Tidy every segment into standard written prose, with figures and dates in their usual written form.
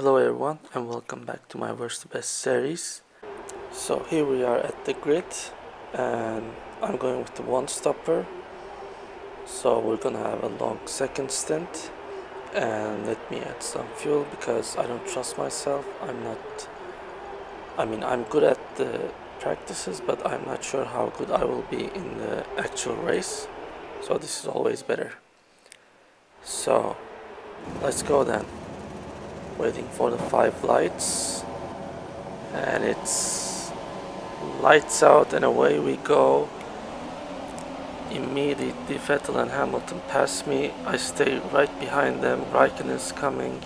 Hello everyone and welcome back to my Worst to Best series. So here we are at the grid and I'm going with the one stopper. So we're gonna have a long second stint and let me add some fuel because I don't trust myself. I'm good at the practices, but I'm not sure how good I will be in the actual race. So this is always better. So let's go then. Waiting for the 5 lights and it's lights out and away we go. Immediately Vettel and Hamilton pass me. I stay right behind them. Raikkonen is coming,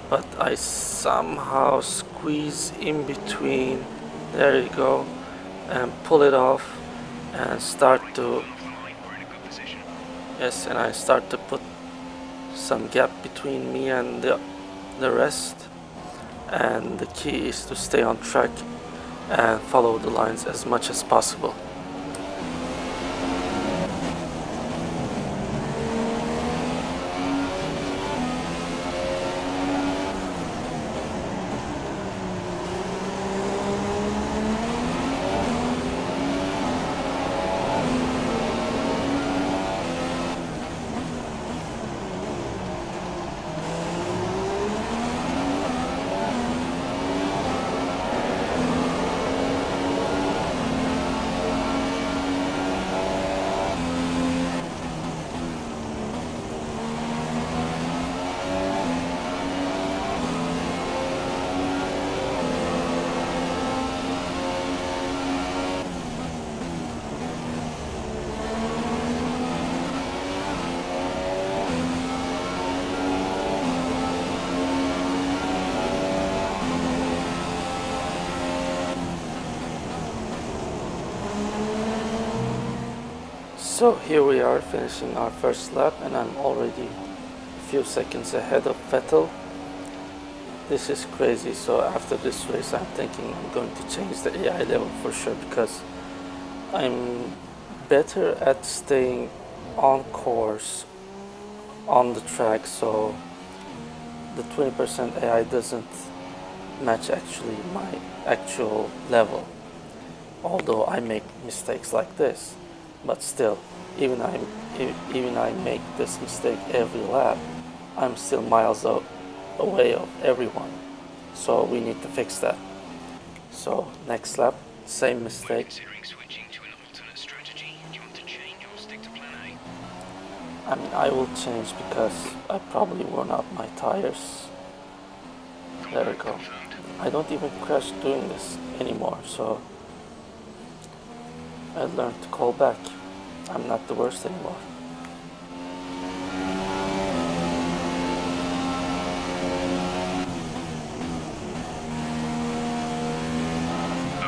but I somehow squeeze in between. There you go, and pull it off and start to and I start to put some gap between me and the rest. And the key is to stay on track and follow the lines as much as possible. So here we are finishing our first lap and I'm already a few seconds ahead of Vettel. This is crazy. So after this race I'm thinking I'm going to change the AI level for sure because I'm better at staying on course on the track, so the 20% AI doesn't match actually my actual level, although I make mistakes like this. But still, even I make this mistake every lap, I'm still miles away of everyone. So we need to fix that. So next lap, same mistake. I will change because I probably worn out my tires. There we go. I don't even crash doing this anymore, so I learned to call back. I'm not the worst anymore.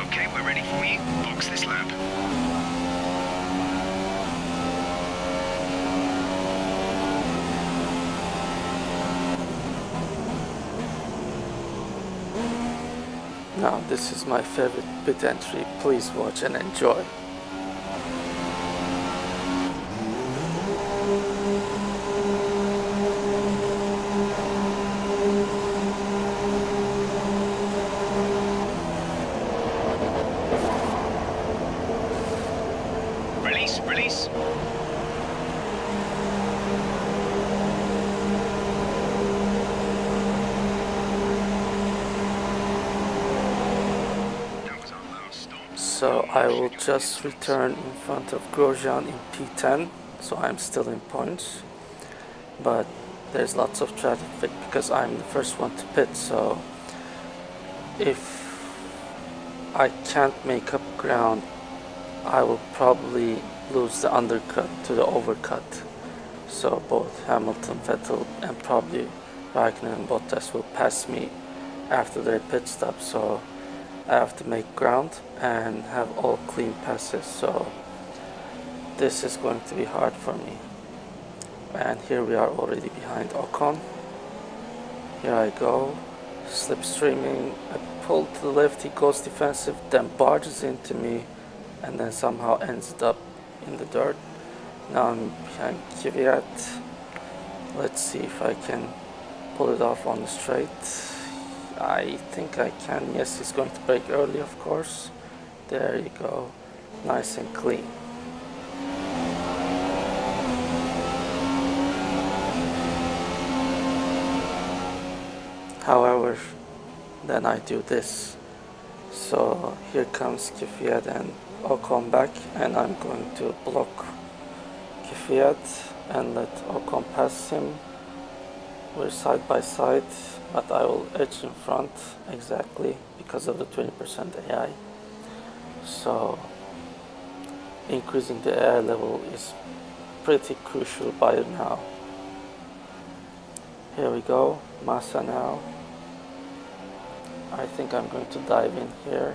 Okay, we're ready for you. Box this lap. Now this is my favorite pit entry. Please watch and enjoy. Release. So I will just return in front of Grosjean in P10, so I'm still in points. But there's lots of traffic because I'm the first one to pit, so if I can't make up ground, I will probably lose the undercut to the overcut. So both Hamilton, Vettel and probably Raikkonen and Bottas will pass me after their pit stop, so I have to make ground and have all clean passes, so this is going to be hard for me. And here we are already behind Ocon. Here I go, slipstreaming, I pull to the left, he goes defensive, then barges into me and then somehow ends up in the dirt. Now I'm behind Kvyat. Let's see if I can pull it off on the straight. I think I can. Yes, he's going to brake early, of course. There you go. Nice and clean. However, then I do this. So here comes Kvyat and Ocon back, and I'm going to block Kvyat and let Ocon pass him. We're side by side, but I will edge in front exactly because of the 20% AI. So increasing the AI level is pretty crucial by now. Here we go, Massa now. I think I'm going to dive in here.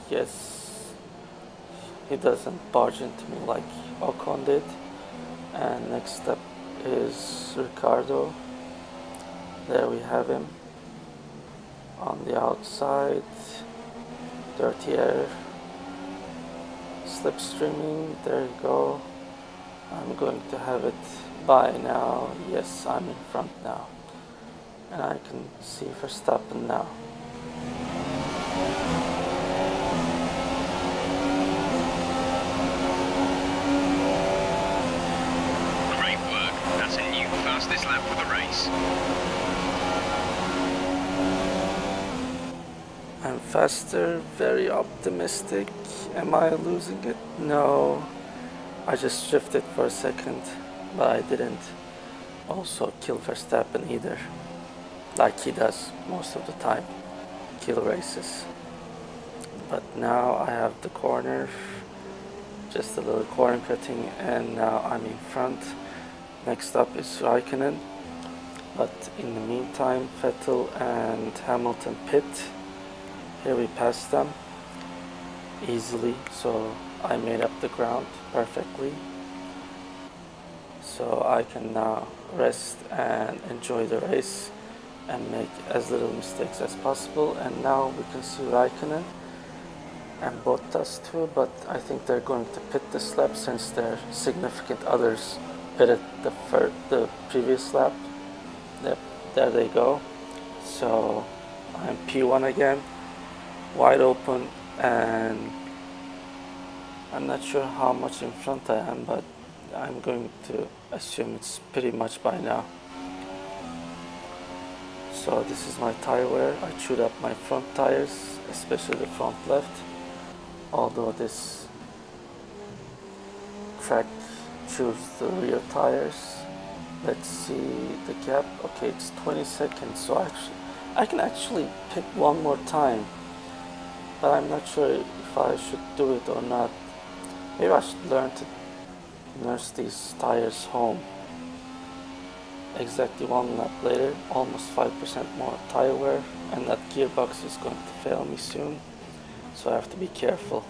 Yes, he doesn't barge into me like Ocon did. And next up is Ricardo. There we have him on the outside. Dirty air, slipstreaming. There you go. I'm going to have it by now. Yes, I'm in front now, and I can see Verstappen now. Great work. That's a new fastest lap for the race. I'm faster, very optimistic. Am I losing it? No. I just drifted for a second, but I didn't also kill Verstappen either, like he does most of the time, kill races. But now I have the corner, just a little corner cutting, and now I'm in front. Next up is Raikkonen, but in the meantime Vettel and Hamilton pit. Here we passed them easily, so I made up the ground perfectly. So I can now rest and enjoy the race and make as little mistakes as possible. And now we can see Raikkonen and Bottas too, but I think they're going to pit this lap since their significant others pitted the previous lap. There they go. So I'm P1 again, wide open, and I'm not sure how much in front I am, but I'm going to assume it's pretty much by now. So this is my tire wear. I chewed up my front tires, especially the front left, although this track chews the rear tires. Let's see the gap. Okay, it's 20 seconds, so I can actually pit one more time, but I'm not sure if I should do it or not. Maybe I should learn to nurse these tires home. Exactly one lap later, almost 5% more tire wear, and that gearbox is going to fail me soon, so I have to be careful.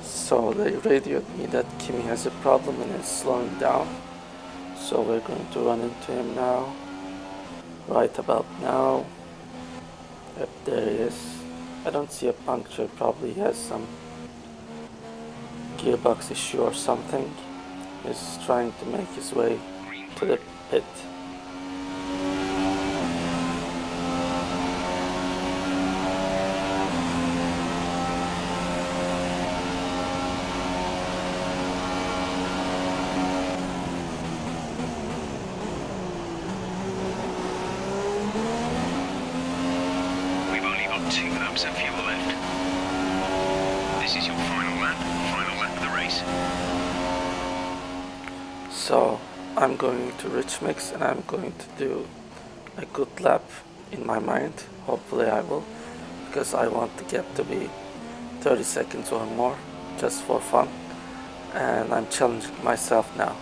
So they radioed me that Kimi has a problem and is slowing down. So we're going to run into him now. Right about now. Yep, there he is. I don't see a puncture, probably he has some gearbox issue or something. He's trying to make his way to the pit. We've only got 2 laps of fuel left. This is your final lap of the race. So I'm going to rich mix and I'm going to do a good lap in my mind. Hopefully I will, because I want the gap to be 30 seconds or more, just for fun. And I'm challenging myself now.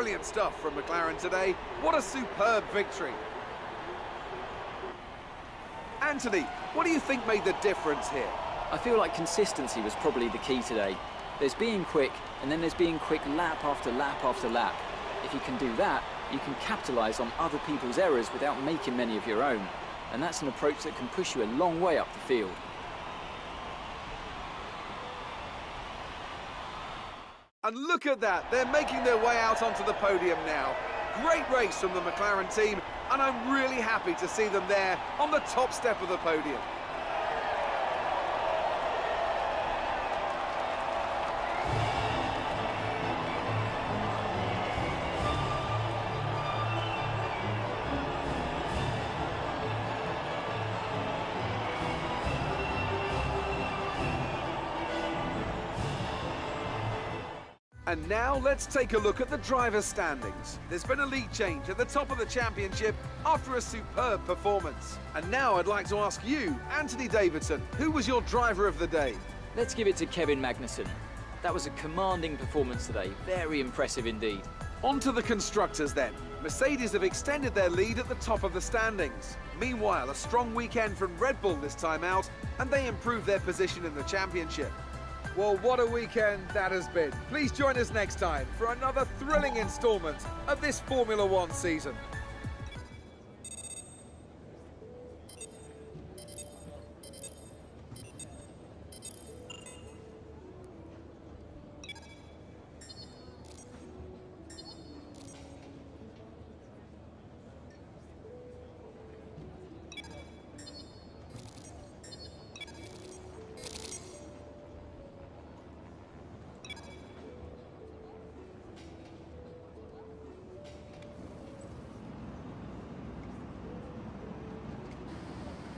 brilliant stuff from McLaren today. What a superb victory. Anthony, what do you think made the difference here? I feel like consistency was probably the key today. There's being quick, and then there's being quick lap after lap after lap. If you can do that, you can capitalise on other people's errors without making many of your own. And that's an approach that can push you a long way up the field. And look at that, they're making their way out onto the podium now. Great race from the McLaren team, and I'm really happy to see them there on the top step of the podium. And now let's take a look at the driver's standings. There's been a lead change at the top of the championship after a superb performance. And now I'd like to ask you, Anthony Davidson, who was your driver of the day? Let's give it to Kevin Magnussen. That was a commanding performance today. Very impressive indeed. On to the constructors then. Mercedes have extended their lead at the top of the standings. Meanwhile, a strong weekend from Red Bull this time out, and they improved their position in the championship. Well, what a weekend that has been. Please join us next time for another thrilling instalment of this Formula One season.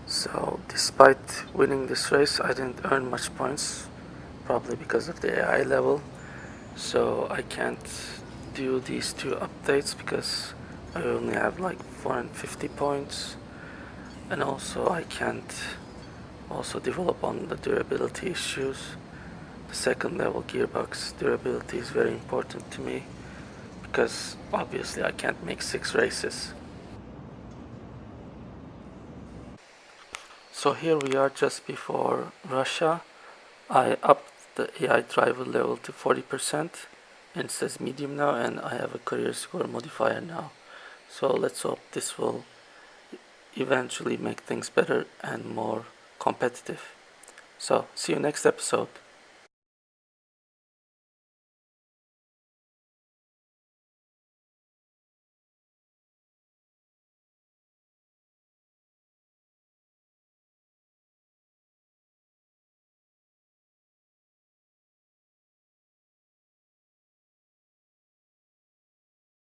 So despite winning this race, I didn't earn much points, probably because of the AI level. So I can't do these two updates because I only have like 450 points, and also I can't also develop on the durability issues. The second level gearbox durability is very important to me because obviously I can't make 6 races. So here we are just before Russia. I upped the AI driver level to 40%, and it says medium now, and I have a career score modifier now. So let's hope this will eventually make things better and more competitive. So see you next episode.